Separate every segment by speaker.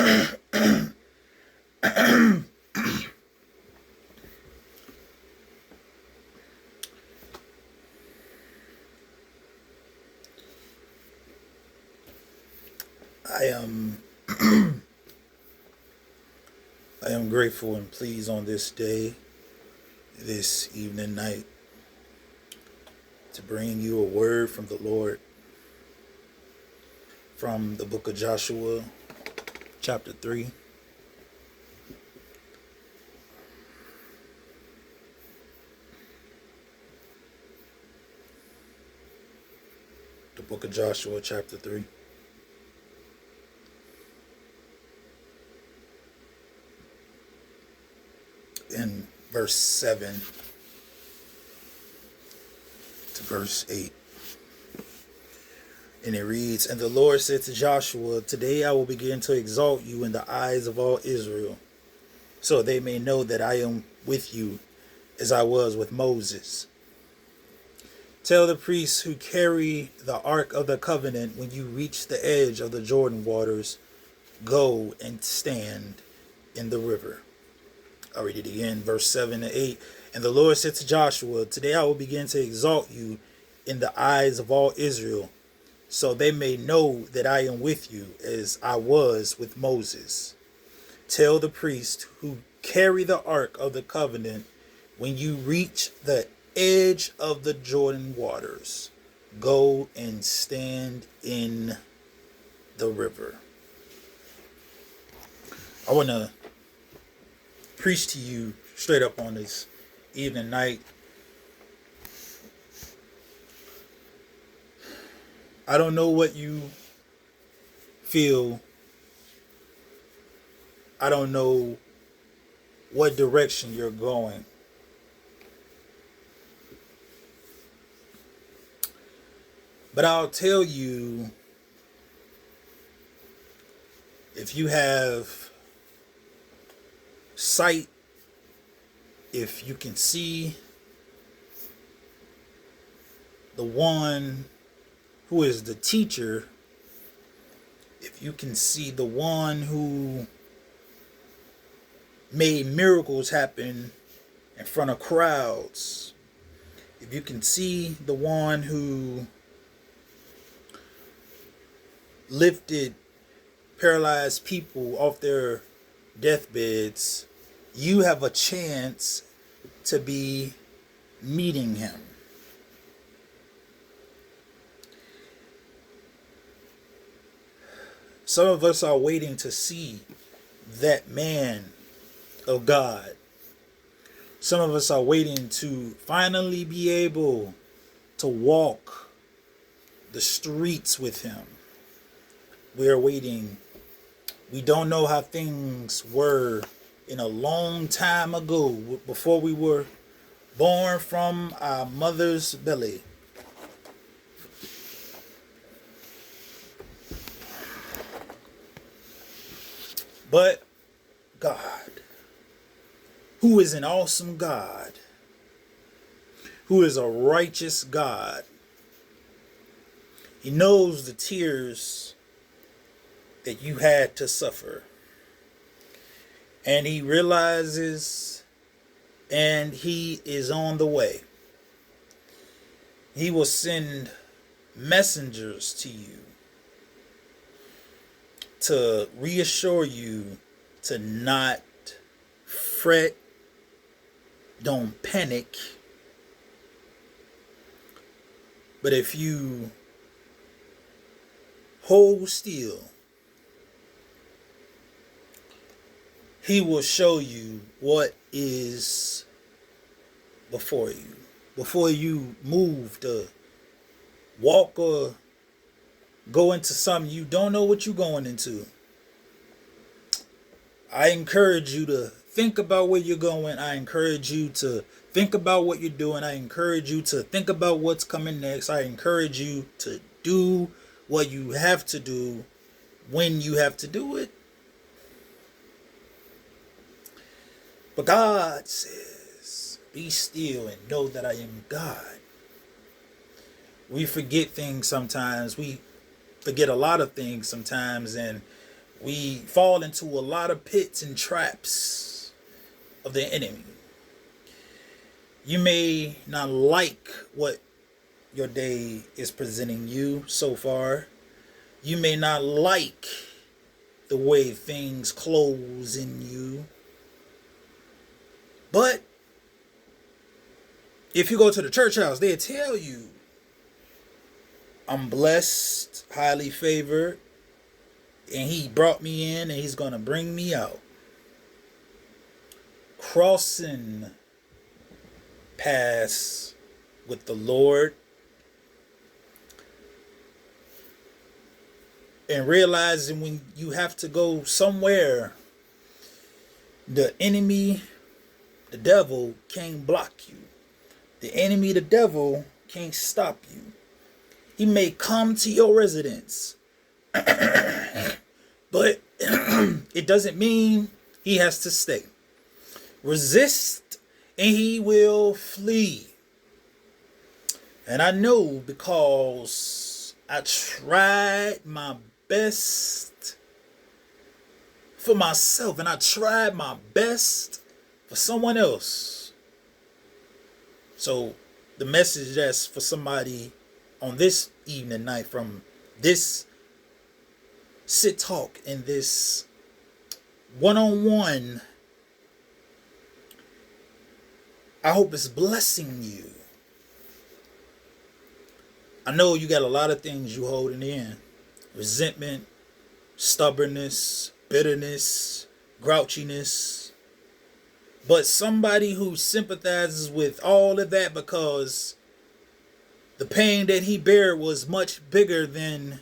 Speaker 1: I am I am grateful and pleased on this day, this evening, night, to bring you a word from the Lord from the book of Joshua, chapter 3. The book of Joshua, chapter 3. In verse 7 to verse 8. And it reads, "And the Lord said to Joshua, Today I will begin to exalt you in the eyes of all Israel, so they may know that I am with you as I was with Moses. Tell the priests who carry the ark of the covenant, when you reach the edge of the Jordan waters, go and stand in the river." I'll read it again, verse 7 to 8. "And the Lord said to Joshua, Today I will begin to exalt you in the eyes of all Israel, so they may know that I am with you as I was with Moses. Tell the priests who carry the ark of the covenant, when you reach the edge of the Jordan waters, go and stand in the river." I want to preach to you straight up on this evening, night. I don't know what you feel. I don't know what direction you're going. But I'll tell you, if you have sight, if you can see the one who is the teacher, if you can see the one who made miracles happen in front of crowds, if you can see the one who lifted paralyzed people off their deathbeds, you have a chance to be meeting him. Some of us are waiting to see that man of God. Some of us are waiting to finally be able to walk the streets with him. We are waiting. We don't know how things were in a long time ago, before we were born from our mother's belly. But God, who is an awesome God, who is a righteous God, he knows the tears that you had to suffer. And he realizes, and he is on the way. He will send messengers to you to reassure you to not fret, don't panic. But if you hold still, he will show you what is before you. Before you move to walk or go into something you don't know what you're going into, I encourage you to think about where you're going. I encourage you to think about what you're doing. I encourage you to think about what's coming next. I encourage you to do what you have to do when you have to do it. But God says, be still and know that I am God. We forget things sometimes. We forget a lot of things sometimes. And We fall into a lot of pits and traps of the enemy. You may not like what your day is presenting you so far. You may not like the way things close in you. But if you go to the church house, they'll tell you, I'm blessed, highly favored, and he brought me in and he's going to bring me out. Crossing paths with the Lord and realizing when you have to go somewhere, the enemy, the devil, can't block you. The enemy, the devil, can't stop you. He may come to your residence, but it doesn't mean he has to stay. Resist and he will flee. And I know because I tried my best for myself and I tried my best for someone else. So the message that's for somebody on this evening night from this sit talk and this one-on-one, I hope it's blessing you. I know you got a lot of things you holding in. Resentment, stubbornness, bitterness, grouchiness. But somebody who sympathizes with all of that because the pain that he bared was much bigger than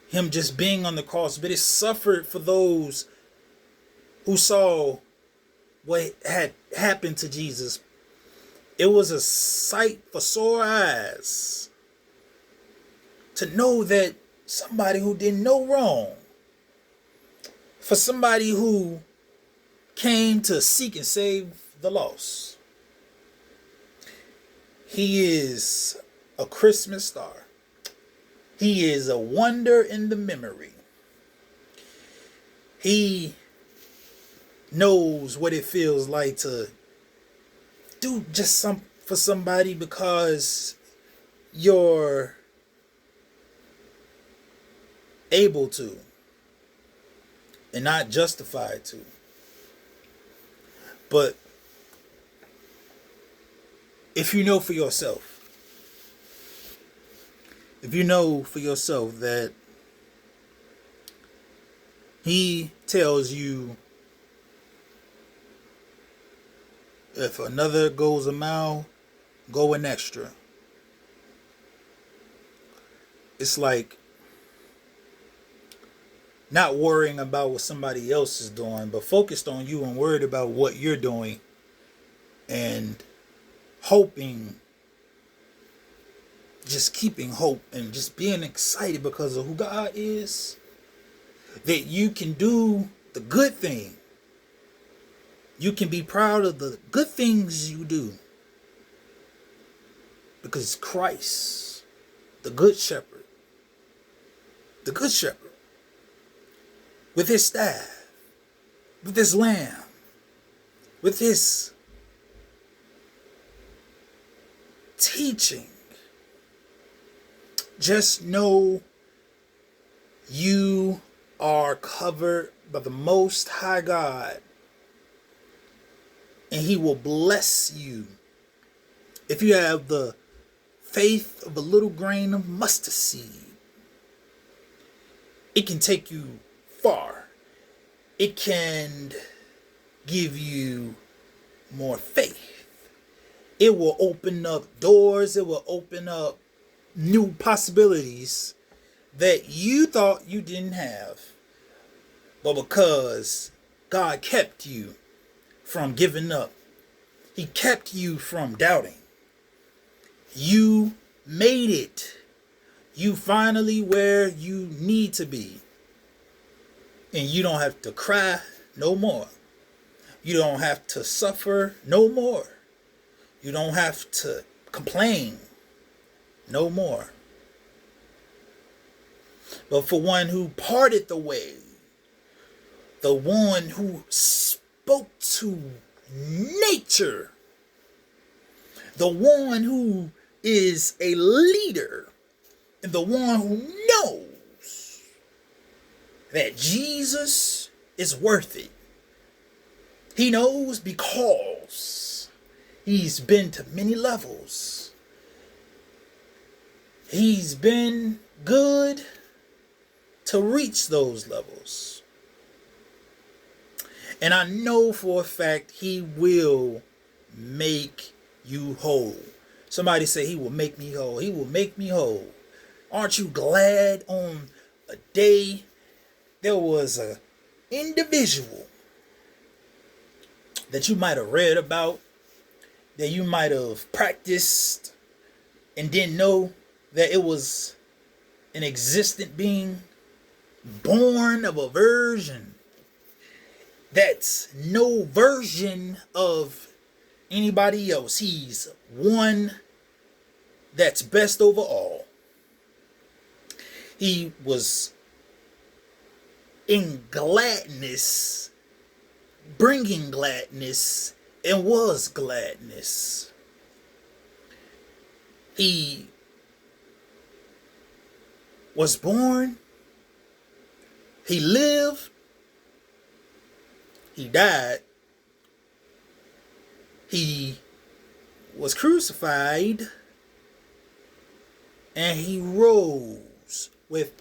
Speaker 1: him just being on the cross. But it suffered for those who saw what had happened to Jesus. It was a sight for sore eyes to know that somebody who did no wrong, for somebody who came to seek and save the lost. He is a Christmas star. He is a wonder in the memory. He knows what it feels like to do just some for somebody because you're able to and not justified to. But if you know for yourself, that he tells you, if another goes a mile, go an extra. It's like not worrying about what somebody else is doing, but focused on you and worried about what you're doing and hoping, just keeping hope and just being excited because of who God is, that you can do the good thing. You can be proud of the good things you do because Christ, the good shepherd, with his staff, with his lamb, with his teaching, just know you are covered by the Most High God, and he will bless you if you have the faith of a little grain of mustard seed. It can take you far. It can give you more faith. It will open up doors. It will open up new possibilities that you thought you didn't have. But because God kept you from giving up, he kept you from doubting, you made it. You finally where you need to be. And you don't have to cry no more. You don't have to suffer no more. You don't have to complain no more. but for one who parted the way, the one who spoke to nature, the one who is a leader, and the one who knows that Jesus is worth it. He knows because he's been to many levels. He's been good to reach those levels. And I know for a fact he will make you whole. Somebody say he will make me whole. He will make me whole. Aren't you glad on a day there was an individual that you might have read about, that you might have practiced and didn't know that it was an existent being born of a virgin that's no version of anybody else. He's one that's best over all. He was in gladness, bringing gladness, and was gladness. He was born, he lived, he died, he was crucified, and he rose with